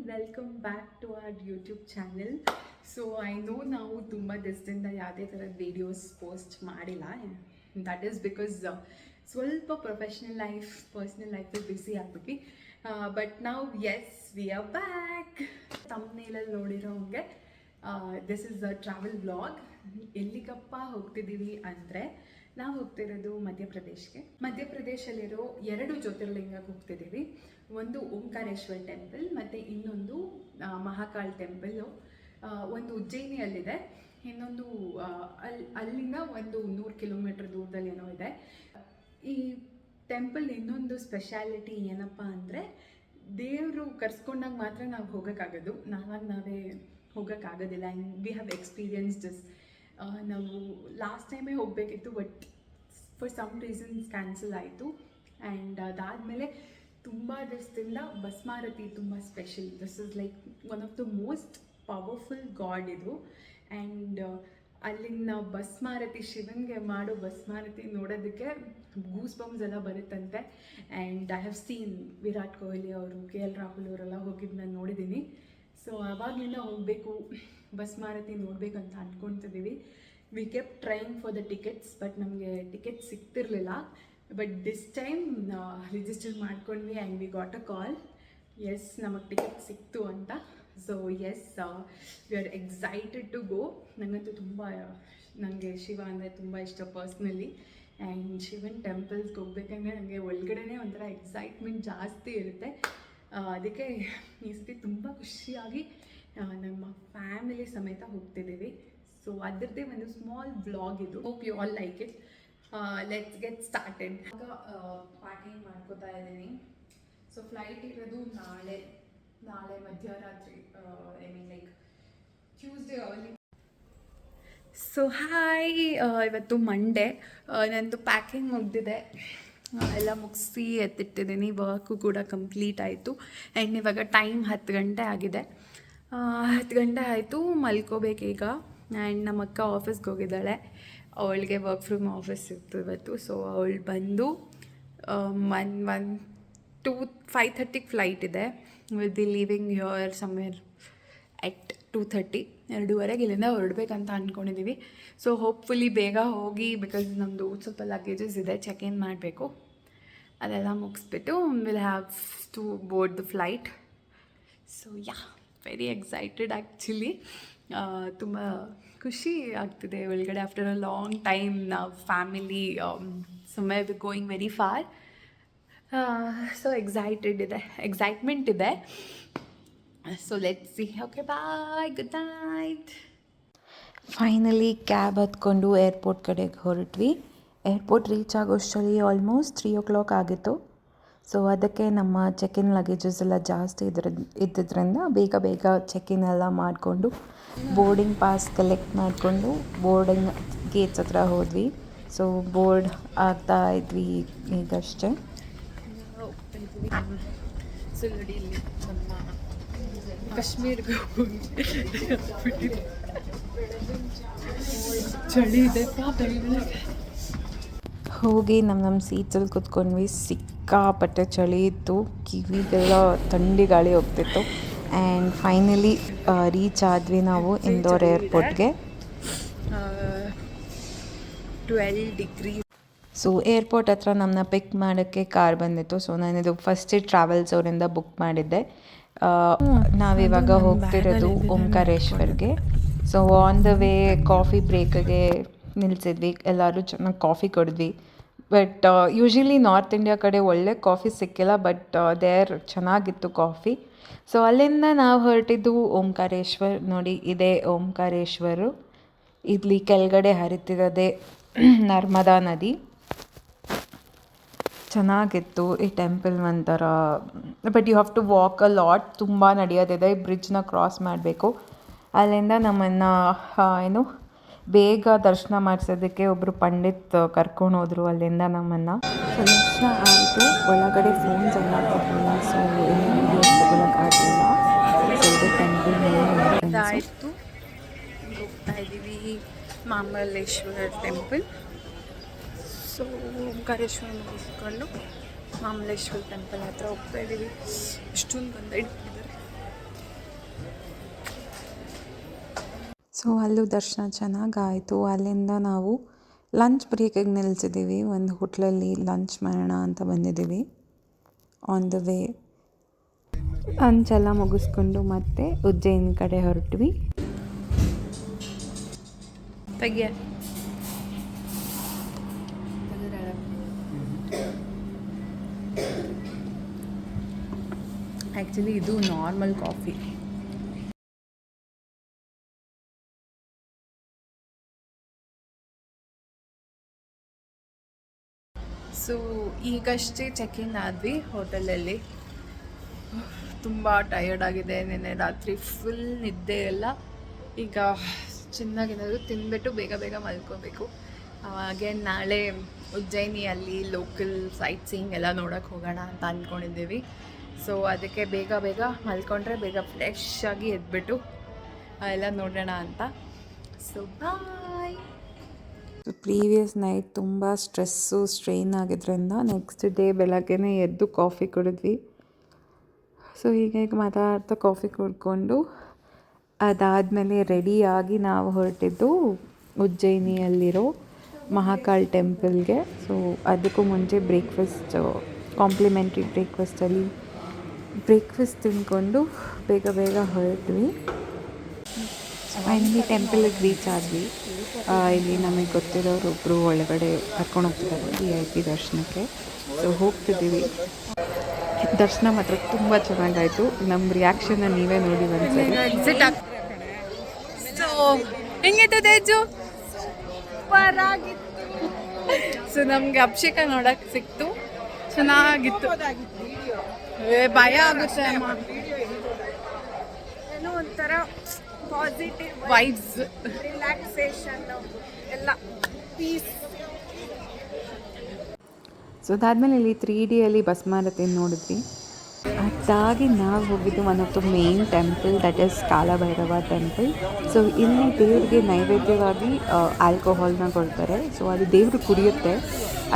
Welcome back to our YouTube channel. So I know ನಾವು ತುಂಬ ದಿವಸದಿಂದ ಯಾವುದೇ ಥರದ ವೀಡಿಯೋಸ್ ಪೋಸ್ಟ್ ಮಾಡಿಲ್ಲ. ದಟ್ ಈಸ್ ಬಿಕಾಸ್ ಸ್ವಲ್ಪ ಪ್ರೊಫೆಷ್ನಲ್ ಲೈಫ್ ಪರ್ಸ್ನಲ್ ಲೈಫಲ್ಲಿ ಬ್ಯುಸಿ ಆಗಿಬಿಟ್ವಿ. ಬಟ್ ನಾವು ವಿ ಆರ್ ಬ್ಯಾಕ್. ತಮ್ಮನೇಲಲ್ಲಿ ನೋಡಿರೋ ಹಂಗೆ this is a travel vlog. ಎಲ್ಲಿಗಪ್ಪ ಹೋಗ್ತಿದ್ದೀವಿ ಅಂದರೆ ನಾವು ಹೋಗ್ತಿರೋದು ಮಧ್ಯಪ್ರದೇಶಲ್ಲಿರೋ 2 ಜ್ಯೋತಿರ್ಲಿಂಗಕ್ಕೆ ಹೋಗ್ತಿದ್ದೀವಿ. ಒಂದು ಓಂಕಾರೇಶ್ವರ್ ಟೆಂಪಲ್ ಮತ್ತು ಇನ್ನೊಂದು ಮಹಾಕಾಲ್ ಟೆಂಪಲ್ಲು. ಒಂದು ಉಜ್ಜಯಿನಿಯಲ್ಲಿದೆ, ಇನ್ನೊಂದು ಅಲ್ಲಿಂದ ಒಂದು 100 ಕಿಲೋಮೀಟರ್ ದೂರದಲ್ಲಿ ಏನೋ ಇದೆ. ಈ ಟೆಂಪಲ್ ಇನ್ನೊಂದು ಸ್ಪೆಷಾಲಿಟಿ ಏನಪ್ಪ ಅಂದರೆ ದೇವರು ಕರ್ಸ್ಕೊಂಡಾಗ ಮಾತ್ರ ನಾವು ಹೋಗೋಕ್ಕಾಗೋದು, ನಾವೇ ಹೋಗೋಕ್ಕಾಗೋದಿಲ್ಲ. And we have experience this. ನಾವು ಲಾಸ್ಟ್ ಟೈಮೇ ಹೋಗಬೇಕಿತ್ತು, but for some reasons cancel ಆಯಿತು. ಆ್ಯಂಡ್ ಅದಾದಮೇಲೆ ತುಂಬ ದಿವಸದಿಂದ ಭಸ್ಮಾರತಿ ತುಂಬ special. This is like one of the most powerful god ಇದು. ಆ್ಯಂಡ್ ಅಲ್ಲಿನ ಭಸ್ಮಾರತಿ, ಶಿವನಿಗೆ ಮಾಡೋ ಭಸ್ಮಾರತಿ ನೋಡೋದಕ್ಕೆ ಗೂಸ್ ಬಂಪ್ಸ್ ಎಲ್ಲ ಬರುತ್ತಂತೆ. And I have seen Virat Kohli ಅವರು, KL ರಾಹುಲ್ ಅವರೆಲ್ಲ ಹೋಗಿದ್ದು ನಾನು ನೋಡಿದ್ದೀನಿ. ಸೊ ಆವಾಗಲಿಂದ ಹೋಗಬೇಕು, ಭಸ್ಮಾರತಿ ನೋಡಬೇಕಂತ ಅಂದ್ಕೊತಿದ್ದೀವಿ. We kept trying for the tickets, but ನಮಗೆ ಟಿಕೆಟ್ ಸಿಗ್ತಿರ್ಲಿಲ್ಲ. ಬಟ್ ದಿಸ್ ಟೈಮ್ ರಿಜಿಸ್ಟರ್ ಮಾಡ್ಕೊಂಡ್ವಿ and we got a call. Yes, ನಮಗೆ ಟಿಕೆಟ್ ಸಿಕ್ತು ಅಂತ. So yes, we are excited to go. ನನಗೆ ಶಿವ ಅಂದರೆ ತುಂಬ ಇಷ್ಟ ಪರ್ಸ್ನಲಿ. ಆ್ಯಂಡ್ ಶಿವನ್ ಟೆಂಪಲ್ಸ್ಗೆ ಹೋಗ್ಬೇಕಂದ್ರೆ ನನಗೆ ಒಳಗಡೆನೇ ಒಂಥರ ಎಕ್ಸೈಟ್ಮೆಂಟ್ ಜಾಸ್ತಿ ಇರುತ್ತೆ. ಅದಕ್ಕೆ ಈ ಸತಿ ತುಂಬ ಖುಷಿಯಾಗಿ ನಮ್ಮ ಫ್ಯಾಮಿಲಿ ಸಮೇತ ಹೋಗ್ತಿದ್ದೀವಿ. ಸೊ ಅದರದ್ದೇ ಒಂದು ಸ್ಮಾಲ್ ವ್ಲಾಗ್ ಇದು. Hope you all like it. Let's get started. Packing ಮಾಡ್ಕೋತಾ ಇದ್ದೀನಿ. ಸೊ ಫ್ಲೈಟ್ ಇರೋದು ನಾಳೆ ಮಧ್ಯರಾತ್ರಿ, I mean like Tuesday early. So hi, ಇವತ್ತು ಮಂಡೇ. ನಂದು ಪ್ಯಾಕಿಂಗ್ ಮುಗ್ದಿದೆ, ಎಲ್ಲ ಮುಗಿಸಿ ಎತ್ತಿಟ್ಟಿದ್ದೀನಿ. ವರ್ಕು ಕೂಡ ಕಂಪ್ಲೀಟ್ ಆಯಿತು. ಆ್ಯಂಡ್ ಇವಾಗ ಟೈಮ್ 10 ಗಂಟೆ ಆಗಿದೆ. 10 ಗಂಟೆ ಆಯಿತು, ಮಲ್ಕೋಬೇಕೀಗ. ಆ್ಯಂಡ್ ನಮ್ಮ ಅಕ್ಕ ಆಫೀಸ್ಗೆ ಹೋಗಿದ್ದಾಳೆ, ಅವಳಿಗೆ ವರ್ಕ್ ಫ್ರಮ್ ಆಫೀಸ್ ಇತ್ತು ಇವತ್ತು. ಸೊ ಅವಳು ಬಂದು 5:30ಗೆ ಫ್ಲೈಟ್ ಇದೆ. Will be leaving your somewhere at 2:30. 2:15 ಇಲ್ಲಿಂದ ಹೊರಡ್ಬೇಕಂತ ಅಂದ್ಕೊಂಡಿದ್ದೀವಿ. ಸೊ ಹೋಪ್ಫುಲಿ ಬೇಗ ಹೋಗಿ, ಬಿಕಾಸ್ ನಮ್ಮದು ಸ್ವಲ್ಪ ಲಗೇಜಸ್ ಇದೆ, ಚೆಕ್ ಇನ್ ಮಾಡಬೇಕು. ಅದೆಲ್ಲ ಮುಗಿಸ್ಬಿಟ್ಟು will have to board the flight. So very excited actually. ತುಂಬ ಖುಷಿ ಆಗ್ತಿದೆ ಒಳಗಡೆ. ಆಫ್ಟರ್ ಅ ಲಾಂಗ್ ಟೈಮ್ ನಾವು family somewhere going very far. So excitement ಇದೆ. So let's see. Okay, bye, good night. Finally cab ಹತ್ಕೊಂಡು ಏರ್ಪೋರ್ಟ್ ಕಡೆಗೆ ಹೊರಟ್ವಿ. Airport reach ಆಗೋಷ್ಟರಲ್ಲಿ almost 3 o'clock ಆಗಿತ್ತು. ಸೊ ಅದಕ್ಕೆ ನಮ್ಮ ಚೆಕ್-ಇನ್ ಲಗೇಜಸ್ ಎಲ್ಲ ಜಾಸ್ತಿ ಇದ್ದಿದ್ದರಿಂದ ಬೇಗ ಚೆಕ್-ಇನ್ ಎಲ್ಲ ಮಾಡಿಕೊಂಡು ಬೋರ್ಡಿಂಗ್ ಪಾಸ್ ಕಲೆಕ್ಟ್ ಮಾಡಿಕೊಂಡು ಬೋರ್ಡಿಂಗ್ ಗೇಟ್ಸ್ ಹತ್ರ ಹೋದ್ವಿ. ಸೊ ಬೋರ್ಡ್ ಆಗ್ತಾ ಇದ್ವಿ ಈಗಷ್ಟೇ. ಸೊ ನೋಡಿ, ಇಲ್ಲಿ ನಮ್ಮ ಕಾಶ್ಮೀರ್ಗೆ ಚಳಿ ಇದೆ. ಹೋಗಿ ನಮ್ಮ ಸೀಟ್ಸಲ್ಲಿ ಕೂತ್ಕೊಂಡ್ವಿ. ಸಿಕ್ಕಾಪಟ್ಟೆ ಚಳಿ ಇತ್ತು, ಕಿವಿಗೆಲ್ಲ ಥಂಡಿ ಗಾಳಿ ಹೋಗ್ತಿತ್ತು. ಆ್ಯಂಡ್ ಫೈನಲಿ ರೀಚ್ ಆದ್ವಿ ನಾವು ಇಂದೋರ್ ಏರ್ಪೋರ್ಟ್ಗೆ. 12 ಡಿಗ್ರಿ. ಸೊ ಏರ್ಪೋರ್ಟ್ ಹತ್ರ ನಮ್ಮನ್ನ ಪಿಕ್ ಮಾಡೋಕ್ಕೆ ಕಾರ್ ಬಂದಿತ್ತು. ಸೊ ನಾನಿದು ಫಸ್ಟ್ ಟ್ರಾವೆಲ್ಸ್ ಅವರಿಂದ ಬುಕ್ ಮಾಡಿದ್ದೆ. ನಾವಿವಾಗ ಹೋಗ್ತಿರೋದು ಓಂಕಾರೇಶ್ವರ್ಗೆ. So on the way coffee ಬ್ರೇಕಿಗೆ ನಿಲ್ಲಿಸಿದ್ವಿ. ಎಲ್ಲರೂ ಚೆನ್ನಾಗಿ ಕಾಫಿ ಕುಡಿದ್ವಿ. ಬಟ್ ಯೂಶ್ವಲಿ ನಾರ್ತ್ ಇಂಡಿಯಾ ಕಡೆ ಒಳ್ಳೆ ಕಾಫಿ ಸಿಕ್ಕಿಲ್ಲ, ಬಟ್ ದೇರ್ ಚೆನ್ನಾಗಿತ್ತು ಕಾಫಿ. ಸೊ ಅಲ್ಲಿಂದ ನಾವು ಹೊರಟಿದ್ದು ಓಂಕಾರೇಶ್ವರ್. ನೋಡಿ, ಇದೇ ಓಂಕಾರೇಶ್ವರು. ಇಲ್ಲಿ ಕೆಳಗಡೆ ಹರಿತಿರೋದೇ ನರ್ಮದಾ ನದಿ. ಚೆನ್ನಾಗಿತ್ತು ಈ ಟೆಂಪಲ್ ಒಂಥರ. But you have to walk a lot. ತುಂಬ ನಡೆಯೋದಿದೆ, ಬ್ರಿಡ್ಜ್ನ ಕ್ರಾಸ್ ಮಾಡಬೇಕು. ಅಲ್ಲಿಂದ ನಮ್ಮನ್ನು ಬೇಗ ದರ್ಶನ ಮಾಡಿಸೋದಕ್ಕೆ ಒಬ್ಬರು ಪಂಡಿತ್ ಕರ್ಕೊಂಡು ಹೋದರು ಅಲ್ಲಿಂದ ನಮ್ಮನ್ನು. ಸೊ ದರ್ಶನ ಆಯಿತು. ಒಳಗಡೆ ಫೋನ್ಸ್ ಎಲ್ಲ ಕೊಟ್ಟಿಲ್ಲ, ಸೊ ಏನು ವೀಡಿಯೋಸ್ ತಗೊಳಕ್ಕಾಗಲಿಲ್ಲ. ಸೊ ಇದು ಟೆಂಪಲ್ ಆಯಿತು. ಹೋಗ್ತಾ ಇದ್ದೀವಿ ಮಾಮಲೇಶ್ವರ ಟೆಂಪಲ್. ಸೊ ಓಂಕಾರೇಶ್ವರ ಮುಗಿಸ್ಕೊಂಡು ಮಾಮಲೇಶ್ವರ ಟೆಂಪಲ್ ಹತ್ರ ಹೋಗ್ತಾ ಇದ್ದೀವಿ. ಇಷ್ಟೊಂದು ಗಂಧ ಇಟ್ಟಿದ್ದಾರೆ. ಸೊ ಅಲ್ಲೂ ದರ್ಶನ ಚೆನ್ನಾಗಾಯಿತು. ಅಲ್ಲಿಂದ ನಾವು ಲಂಚ್ ಬ್ರೇಕಿಗೆ ನಿಲ್ಸಿದ್ದೀವಿ. ಒಂದು ಹೋಟ್ಲಲ್ಲಿ ಲಂಚ್ ಮಾಡೋಣ ಅಂತ ಬಂದಿದ್ದೀವಿ. ಆನ್ ದ ವೇ ಲಂಚೆಲ್ಲ ಮುಗಿಸ್ಕೊಂಡು ಮತ್ತೆ ಉಜ್ಜಯಿನ್ ಕಡೆ ಹೊರಟ್ವಿ. ಆ್ಯಕ್ಚುಲಿ ಇದು ನಾರ್ಮಲ್ ಕಾಫಿ. ಸೊ ಈಗಷ್ಟೇ ಚೆಕ್ ಇನ್ ಆದ್ವಿ ಹೋಟೆಲಲ್ಲಿ. ತುಂಬ ಟಯರ್ಡ್ ಆಗಿದೆ, ನೆನ್ನೆ ರಾತ್ರಿ ಫುಲ್ ನಿದ್ದೆ ಎಲ್ಲ. ಈಗ ಚೆನ್ನಾಗೇನಾದರೂ ತಿಂದ್ಬಿಟ್ಟು ಬೇಗ ಬೇಗ ಮಲ್ಕೋಬೇಕು. ಅಗೇನ್ ನಾಳೆ ಉಜ್ಜಯಿನಿಯಲ್ಲಿ ಲೋಕಲ್ ಸೈಟ್ ಸೀಯಿಂಗ್ ಎಲ್ಲ ನೋಡೋಕ್ಕೆ ಹೋಗೋಣ ಅಂತ ಅಂದ್ಕೊಂಡಿದ್ದೀವಿ. ಸೊ ಅದಕ್ಕೆ ಬೇಗ ಬೇಗ ಮಲ್ಕೊಂಡ್ರೆ ಬೇಗ ಫ್ರೆಶ್ ಆಗಿ ಎದ್ಬಿಟ್ಟು ಎಲ್ಲ ನೋಡೋಣ ಅಂತ. So bye. ಪ್ರೀವಿಯಸ್ ನೈಟ್ ತುಂಬ ಸ್ಟ್ರೈನ್ ಆಗಿದ್ದರಿಂದ ನೆಕ್ಸ್ಟ್ ಡೇ ಬೆಳಗ್ಗೆನೇ ಎದ್ದು ಕಾಫಿ ಕುಡಿದ್ವಿ. ಸೊ ಈಗ ಮಾತಾಡ್ತಾ ಕಾಫಿ ಕುಡ್ಕೊಂಡು ಅದಾದಮೇಲೆ ರೆಡಿಯಾಗಿ ನಾವು ಹೊರಟಿದ್ದು ಉಜ್ಜಯಿನಿಯಲ್ಲಿರೋ ಮಹಾಕಾಲ್ ಟೆಂಪಲ್ಗೆ. ಸೊ ಅದಕ್ಕೂ ಮುಂಚೆ ಕಾಂಪ್ಲಿಮೆಂಟ್ರಿ ಬ್ರೇಕ್ಫಾಸ್ಟಲ್ಲಿ ಬ್ರೇಕ್ಫಾಸ್ಟ್ ತಿಂದ್ಕೊಂಡು ಬೇಗ ಬೇಗ ಹೊರಟ್ವಿ. ಫೈನಲಿ ಟೆಂಪಲ್ಗೆ ರೀಚ್ ಆದ್ವಿ. ಇಲ್ಲಿ ನಮಗೆ ಗೊತ್ತಿರೋರೊಬ್ಬರು ಒಳಗಡೆ ಕರ್ಕೊಂಡು ಹೋಗ್ತಿದ್ದಾರೆ VIP ದರ್ಶನಕ್ಕೆ. ಸೊ ಹೋಗ್ತಿದ್ದೀವಿ. ದರ್ಶನ ಮಾತ್ರ ತುಂಬ ಚೆನ್ನಾಗಾಯಿತು. ನಮ್ಮ ರಿಯಾಕ್ಷನ್ನ ನೀವೇ ನೋಡಿ ಒಂದ್ಸರಿ. ಸೊ ಹೆಂಗಿತ್ತು ತೇಜು? ಸೊ ನಮ್ಗೆ ಅಭಿಷೇಕ ನೋಡಕ್ಕೆ ಸಿಕ್ತು, ಚೆನ್ನಾಗಿತ್ತು. ಭಯ ಆಗುತ್ತೆ ಅಮ್ಮ. ಏನೋ ಒಂಥರ ಪಾಸಿಟಿವ್ ವೈಬ್ಸ್, ರಿಲ್ಯಾಕ್ಸೇಷನ್ ಎಲ್ಲ, ಪೀಸ್. ಸೊ ಅದಾದಮೇಲೆ ಇಲ್ಲಿ 3Dಯಲ್ಲಿ ಭಸ್ಮಾರತಿ ನೋಡಿದ್ವಿ. ಅದಾಗಿ ನಾವು ಹೋಗಿದ್ದು one of the main temple, that is Kalabhairava temple. So ಇಲ್ಲಿ ದೇವ್ರಿಗೆ ನೈವೇದ್ಯವಾಗಿ ಆಲ್ಕೋಹಾಲ್ನ ಕೊಡ್ತಾರೆ. ಸೊ ಅದು ದೇವರು ಕುಡಿಯುತ್ತೆ,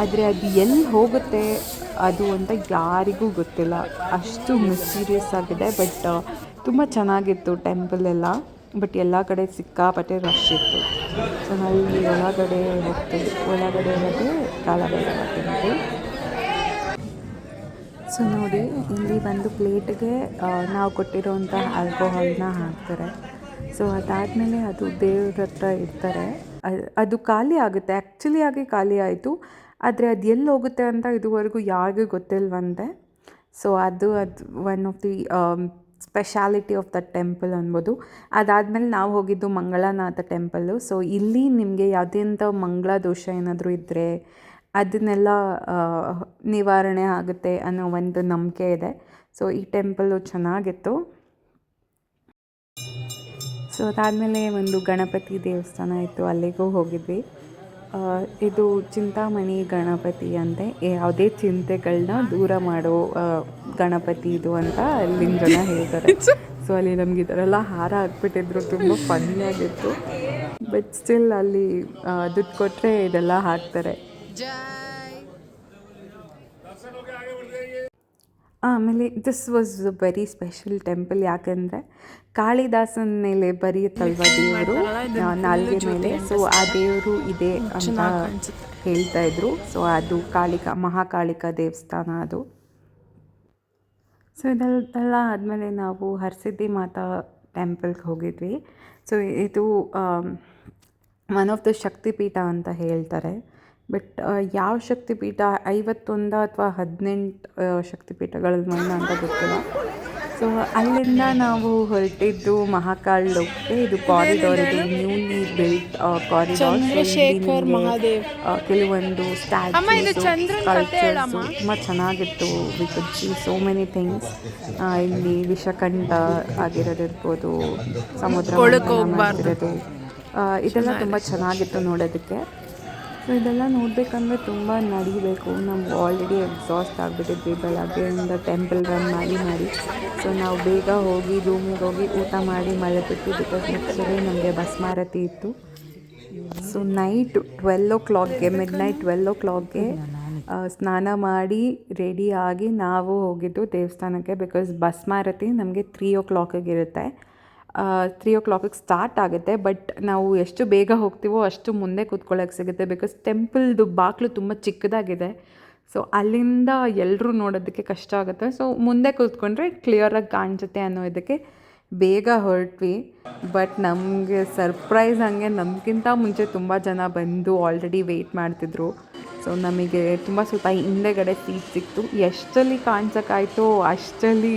ಆದರೆ ಅದು ಎಲ್ಲಿ ಹೋಗುತ್ತೆ ಅದು ಅಂತ ಯಾರಿಗೂ ಗೊತ್ತಿಲ್ಲ. ಅಷ್ಟು ಮಿಸ್ಟೀರಿಯಸ್ ಆಗಿದೆ. ಬಟ್ ತುಂಬ ಚೆನ್ನಾಗಿತ್ತು ಟೆಂಪಲ್ ಎಲ್ಲ. ಬಟ್ ಎಲ್ಲ ಕಡೆ ಸಿಕ್ಕಾಪಟ್ಟೆ ರಶ್ ಇತ್ತು. ಸೊ ಅಲ್ಲಿ ಒಳಗಡೆ ಹೋಗ್ತೀವಿ. ಒಳಗಡೆ ಇರೋದು ಕಾಲಭೈರವ ಟೆಂಪಲ್. ಸೊ ನೋಡಿ, ಇಲ್ಲಿ ಒಂದು ಪ್ಲೇಟ್ಗೆ ನಾವು ಕೊಟ್ಟಿರೋಂಥ ಆಲ್ಕೋಹಾಲ್ನ ಹಾಕ್ತಾರೆ. ಸೊ ಅದಾದಮೇಲೆ ಅದು ದೇವ್ರ ಹತ್ರ ಇಡ್ತಾರೆ. ಅದು ಖಾಲಿ ಆಗುತ್ತೆ, ಆ್ಯಕ್ಚುಲಿ ಆಗಿ ಖಾಲಿ ಆಯಿತು. ಆದರೆ ಅದು ಎಲ್ಲಿ ಹೋಗುತ್ತೆ ಅಂತ ಇದುವರೆಗೂ ಯಾರಿಗೂ ಗೊತ್ತಿಲ್ವಂತೆ. ಸೊ ಅದು one of the speciality of the temple ಅನ್ಬೋದು. ಅದಾದಮೇಲೆ ನಾವು ಹೋಗಿದ್ದು ಮಂಗಳನಾಥ ಟೆಂಪಲ್ಲು. ಸೊ ಇಲ್ಲಿ ನಿಮಗೆ ಯಾವುದೆಂಥ ಮಂಗಳ ದೋಷ ಏನಾದರೂ ಇದ್ದರೆ ಅದನ್ನೆಲ್ಲ ನಿವಾರಣೆ ಆಗುತ್ತೆ ಅನ್ನೋ ಒಂದು ನಂಬಿಕೆ ಇದೆ. ಸೊ ಈ ಟೆಂಪಲ್ಲು ಚೆನ್ನಾಗಿತ್ತು. ಸೊ ಅದಾದಮೇಲೆ ಒಂದು ಗಣಪತಿ ದೇವಸ್ಥಾನ ಇತ್ತು, ಅಲ್ಲಿಗೂ ಹೋಗಿದ್ವಿ. ಇದು ಚಿಂತಾಮಣಿ ಗಣಪತಿ ಅಂತೆ. ಯಾವುದೇ ಚಿಂತೆಗಳನ್ನ ದೂರ ಮಾಡೋ ಗಣಪತಿ ಇದು ಅಂತ ಅಲ್ಲಿನ ಜನ ಹೇಳ್ತಾರೆ. ಸೊ ಅಲ್ಲಿ ನಮ್ಗೆ ಈ ಥರ ಎಲ್ಲ ಹಾರ ಹಾಕ್ಬಿಟ್ಟಿದ್ರು, ತುಂಬ ಫನ್ನಿಯಾಗಿತ್ತು. ಬಟ್ ಸ್ಟಿಲ್ ಅಲ್ಲಿ ದುಡ್ಡು ಕೊಟ್ಟರೆ ಇದೆಲ್ಲ ಹಾಕ್ತಾರೆ. ಆಮೇಲೆ this was very special temple. ಯಾಕಂದರೆ ಕಾಳಿದಾಸನ ಮೇಲೆ ಬರೆಯುತ್ತಲ್ವ ದೇವರು ನಾಲ್ಗೆ ಮೇಲೆ. ಸೊ ಆ ದೇವರು ಇದೆ ಅಂತ ಹೇಳ್ತಾಯಿದ್ರು. ಸೊ ಅದು ಮಹಾಕಾಳಿಕಾ ದೇವಸ್ಥಾನ ಅದು. ಸೊ ಇದೆಲ್ಲ ಆದಮೇಲೆ ನಾವು ಹರಸಿದ್ಧಿ ಮಾತಾ ಟೆಂಪಲ್ಗೆ ಹೋಗಿದ್ವಿ. ಸೊ ಇದು ಒನ್ ಆಫ್ ದ ಶಕ್ತಿಪೀಠ ಅಂತ ಹೇಳ್ತಾರೆ. ಬಟ್ ಯಾವ ಶಕ್ತಿಪೀಠ 51 ಅಥವಾ 18 ಶಕ್ತಿಪೀಠಗಳಲ್ಲಿ ಅಂತ ಗೊತ್ತಿಲ್ಲ. ಸೊ ಅಲ್ಲಿಂದ ನಾವು ಹೊರಟಿದ್ದು ಮಹಾಕಾಳಕ್ಕೆ. ಇದು ಕಾರಿಡಾರ್, ಇದು ನ್ಯೂಲಿ ಬಿಲ್ಟ್ ಕಾರಿಡಾರ್. ಕೆಲವೊಂದು ಸ್ಟ್ಯಾಚ್ಯೂಸ್, ಕಲ್ಚರ್ಸ್ ತುಂಬ ಚೆನ್ನಾಗಿತ್ತು. We could see so many things. ಇಲ್ಲಿ ವಿಷಕಂಠ ಆಗಿರೋದಿರ್ಬೋದು, ಸಮುದ್ರ ಇರೋದು, ಇದೆಲ್ಲ ತುಂಬ ಚೆನ್ನಾಗಿತ್ತು ನೋಡೋದಕ್ಕೆ. ಸೊ ಇದೆಲ್ಲ ನೋಡಬೇಕಂದ್ರೆ ತುಂಬ ನಡಿಬೇಕು. ನಾವು ಆಲ್ರೆಡಿ ಎಕ್ಸಾಸ್ಟ್ ಆಗಿಬಿಟ್ಟಿದ್ವಿ ಬೆಳಗ್ಗೆಯಿಂದ ಟೆಂಪಲ್ ರನ್ ಮಾಡಿ. ಸೊ ನಾವು ಬೇಗ ಹೋಗಿ ರೂಮಿಗೆ ಹೋಗಿ ಊಟ ಮಾಡಿ ಮಲಗಿಬಿಟ್ಟು, ಬಿಕಾಸ್ ನೆಕ್ಸ್ಟ್ ಡೇ ನಮಗೆ ಭಸ್ಮಾರತಿ ಇತ್ತು. ಸೊ ನೈಟ್ 12 o'clockಗೆ, ಮಿಡ್ನೈಟ್ 12 o'clockಗೆ ಸ್ನಾನ ಮಾಡಿ ರೆಡಿಯಾಗಿ ನಾವು ಹೋಗಿದ್ದು ದೇವಸ್ಥಾನಕ್ಕೆ. ಬಿಕಾಸ್ ಭಸ್ಮಾರತಿ ನಮಗೆ 3 o'clockಗೆ ಇರುತ್ತೆ. 3 o'clock ಸ್ಟಾರ್ಟ್ ಆಗುತ್ತೆ. ಬಟ್ ನಾವು ಎಷ್ಟು ಬೇಗ ಹೋಗ್ತೀವೋ ಅಷ್ಟು ಮುಂದೆ ಕೂತ್ಕೊಳ್ಳೋಕೆ ಸಿಗುತ್ತೆ, ಬಿಕಾಸ್ ಟೆಂಪಲ್ದು ಬಾಗಿಲು ತುಂಬ ಚಿಕ್ಕದಾಗಿದೆ. ಸೊ ಅಲ್ಲಿಂದ ಎಲ್ಲರೂ ನೋಡೋದಕ್ಕೆ ಕಷ್ಟ ಆಗುತ್ತೆ. ಸೊ ಮುಂದೆ ಕೂತ್ಕೊಂಡ್ರೆ ಕ್ಲಿಯರಾಗಿ ಕಾಣಿಸುತ್ತೆ ಅನ್ನೋ ಇದಕ್ಕೆ ಬೇಗ ಹೊರಟ್ವಿ. ಬಟ್ ನಮಗೆ ಸರ್ಪ್ರೈಸ್ ಹಂಗೆ ನಮಗಿಂತ ಮುಂಚೆ ತುಂಬ ಜನ ಬಂದು ಆಲ್ರೆಡಿ ವೆಯ್ಟ್ ಮಾಡ್ತಿದ್ರು. ಸೊ ನಮಗೆ ಸ್ವಲ್ಪ ಹಿಂದೆಗಡೆ ಸೀಟ್ ಸಿಕ್ತು. ಎಷ್ಟಲ್ಲಿ ಕಾಣಿಸೋಕ್ಕಾಯ್ತೋ ಅಷ್ಟಲ್ಲಿ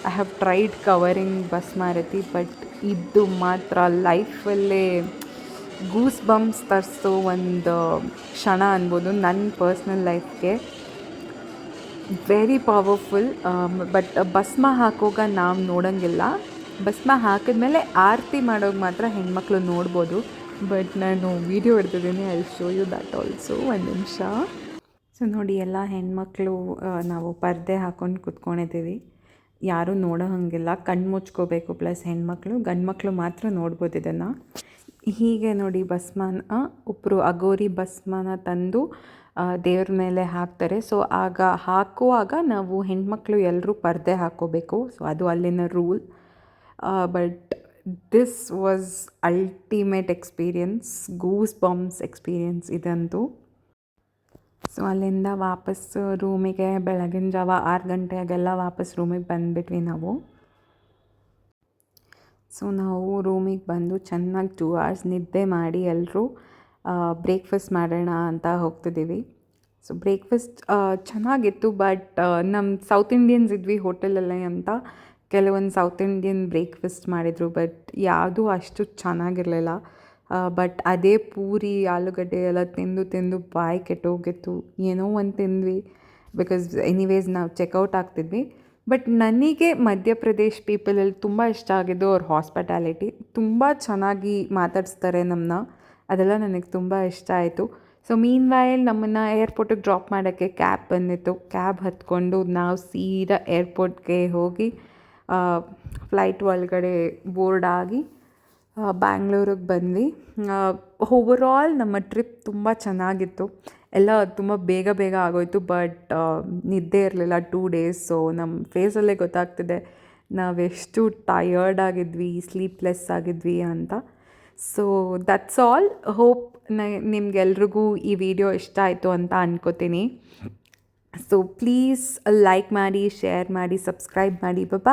ಐ ಹ್ಯಾವ್ ಟ್ರೈಡ್ ಕವರಿಂಗ್ ಬಸ್ ಮಾರುತಿ. ಬಟ್ ಇದು ಮಾತ್ರ ಲೈಫಲ್ಲೇ ಗೂಸ್ ಬಂಪ್ಸ್ ತರಿಸೋ ಒಂದು ಕ್ಷಣ ಅನ್ಬೋದು ನನ್ನ ಪರ್ಸ್ನಲ್ ಲೈಫ್ಗೆ. Very powerful. ಬಟ್ ಭಸ್ಮ ಹಾಕೋಗ ನಾವು ನೋಡೋಂಗಿಲ್ಲ. ಭಸ್ಮ ಹಾಕಿದ್ಮೇಲೆ ಆರತಿ ಮಾಡೋದು ಮಾತ್ರ ಹೆಣ್ಮಕ್ಳು ನೋಡ್ಬೋದು. ಬಟ್ ನಾನು ವೀಡಿಯೋ ಹಿಡ್ತಿದ್ದೀನಿ, I show you that also. ಒಂದು ನಿಮಿಷ. ಸೊ ನೋಡಿ, ಎಲ್ಲ ಹೆಣ್ಮಕ್ಳು ನಾವು ಪರ್ದೆ ಹಾಕ್ಕೊಂಡು ಕುತ್ಕೊಂಡಿದ್ದೀವಿ. ಯಾರೂ ನೋಡೋ ಹಾಗಿಲ್ಲ, ಕಣ್ಣು ಮುಚ್ಕೋಬೇಕು. ಪ್ಲಸ್ ಹೆಣ್ಮಕ್ಳು, ಗಂಡು ಮಕ್ಕಳು ಮಾತ್ರ ನೋಡ್ಬೋದು ಇದನ್ನು. ಹೀಗೆ ನೋಡಿ ಭಸ್ಮನ ಒಬ್ಬರು ಅಗೋರಿ ಭಸ್ಮನ ತಂದು ದೇವ್ರ ಮೇಲೆ ಹಾಕ್ತಾರೆ. ಸೊ ಆಗ ಹಾಕುವಾಗ ನಾವು ಹೆಣ್ಮಕ್ಳು ಎಲ್ಲರೂ ಪರ್ದೆ ಹಾಕ್ಕೋಬೇಕು. ಸೊ ಅದು ಅಲ್ಲಿನ rule. But this was ultimate experience, goose bumps experience ಇದಂತೂ. ಸೊ ಅಲ್ಲಿಂದ ವಾಪಸ್ ರೂಮಿಗೆ ಬೆಳಗಿನ ಜಾವ 6 ಗಂಟೆಗೆಲ್ಲ ವಾಪಸ್ ರೂಮಿಗೆ ಬಂದುಬಿಟ್ವಿ ನಾವು. ಸೊ ನಾವು ರೂಮಿಗೆ ಬಂದು ಚೆನ್ನಾಗಿ 2 hours ನಿದ್ದೆ ಮಾಡಿ ಎಲ್ಲರೂ ಬ್ರೇಕ್ಫಾಸ್ಟ್ ಮಾಡೋಣ ಅಂತ ಹೋಗ್ತಿದ್ದೀವಿ. ಸೊ ಬ್ರೇಕ್ಫಾಸ್ಟ್ ಚೆನ್ನಾಗಿತ್ತು. ಬಟ್ ನಮ್ಮ ಸೌತ್ ಇಂಡಿಯನ್ಸ್ ಇದ್ವಿ ಹೋಟೆಲಲ್ಲೇ ಅಂತ, ಕೆಲವೊಂದು ಸೌತ್ ಇಂಡಿಯನ್ ಬ್ರೇಕ್ಫಾಸ್ಟ್ ಮಾಡಿದರು. ಬಟ್ ಯಾವುದೂ ಅಷ್ಟು ಚೆನ್ನಾಗಿರಲಿಲ್ಲ. ಬಟ್ ಅದೇ ಪೂರಿ ಆಲೂಗಡ್ಡೆ ಎಲ್ಲ ತಿಂದು ಬಾಯಿ ಕೆಟ್ಟೋಗಿತ್ತು. ಏನೋ ಒಂದು ತಿಂದ್ವಿ, ಬಿಕಾಸ್ ಎನಿವೇಸ್ ನಾವು ಚೆಕ್ಔಟ್ ಆಗ್ತಿದ್ವಿ. ಬಟ್ ನನಗೆ ಮಧ್ಯಪ್ರದೇಶ್ ಪೀಪಲಲ್ಲಿ ತುಂಬ ಇಷ್ಟ ಆಗಿದ್ದು ಅವ್ರ ಹಾಸ್ಪಿಟಾಲಿಟಿ. ತುಂಬ ಚೆನ್ನಾಗಿ ಮಾತಾಡಿಸ್ತಾರೆ ನಮ್ಮನ್ನ, ಅದೆಲ್ಲ ನನಗೆ ತುಂಬ ಇಷ್ಟ ಆಯಿತು. ಸೊ ಮೀನ್ ವೈಲ್ ನಮ್ಮನ್ನು ಏರ್ಪೋರ್ಟಿಗೆ ಡ್ರಾಪ್ ಮಾಡೋಕ್ಕೆ ಕ್ಯಾಬ್ ಬಂದಿತ್ತು. ಕ್ಯಾಬ್ ಹತ್ಕೊಂಡು ನಾವು ಸೀದಾ ಏರ್ಪೋರ್ಟ್ಗೆ ಹೋಗಿ ಫ್ಲೈಟ್ ಒಳಗಡೆ ಬೋರ್ಡ್ ಆಗಿ ಬ್ಯಾಂಗ್ಳೂರಿಗೆ ಬಂದ್ವಿ. ಓವರಾಲ್ ನಮ್ಮ ಟ್ರಿಪ್ ತುಂಬ ಚೆನ್ನಾಗಿತ್ತು. ಎಲ್ಲ ತುಂಬ ಬೇಗ ಆಗೋಯಿತು. ಬಟ್ ನಿದ್ದೆ ಇರಲಿಲ್ಲ 2 days. ಸೊ ನಮ್ಮ ಫೇಸಲ್ಲೇ ಗೊತ್ತಾಗ್ತಿದೆ ನಾವೆಷ್ಟು ಟಯರ್ಡ್ ಆಗಿದ್ವಿ, ಸ್ಲೀಪ್ಲೆಸ್ ಆಗಿದ್ವಿ ಅಂತ. So that's all. ಹೋಪ್ ನಿಮ್ಗೆಲ್ರಿಗೂ ಈ ವಿಡಿಯೋ ಇಷ್ಟ ಆಯಿತು ಅಂತ ಅನ್ಕೋತೀನಿ. ಸೊ ಪ್ಲೀಸ್ ಲೈಕ್ ಮಾಡಿ, ಶೇರ್ ಮಾಡಿ, ಸಬ್ಸ್ಕ್ರೈಬ್ ಮಾಡಿ. ಬಾಯ್.